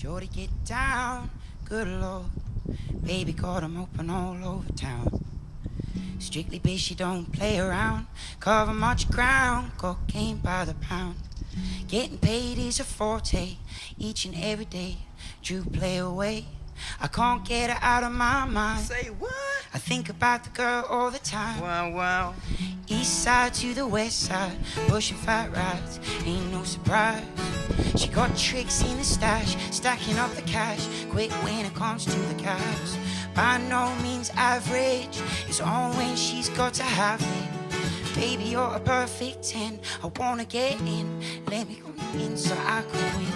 Shorty get down, good lord. Baby got 'em open all over town. Strictly bitch, she don't play around. Cover much ground, cocaine by the pound. Getting paid is a forte, each and every day. True play away, I can't get her out of my mind. Say what? I think about the girl all the time. Wow, wow. East side to the west side, pushing fat rides, ain't no surprise. She got tricks in the stash, stacking up the cash, quick when it comes to the cash. By no means average, it's on when she's got to have it. Baby, you're a perfect 10, I wanna get in. Let me come in so I can win.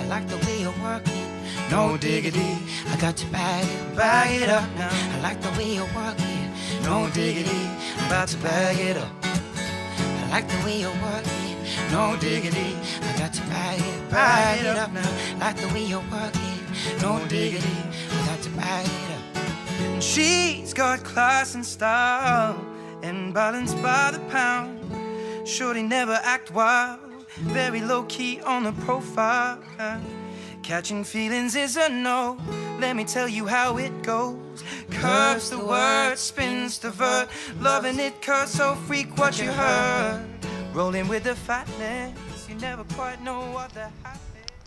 I like the way you're working, no diggity. I got to bag it up now. I like the way you're working, no diggity. I'm about to bag it up. I like the way you're working, no diggity. I got to bag it up now. Like the way you're working, no diggity. I got to bag it up. And she's got class and style, and balance by the pound. Shorty never act wild, very low key on the profile. Catching feelings is a no, let me tell you how it goes. Curves the word, spins the verb, loving it cause so freak what you heard. Rolling with the fatness, you never quite know what the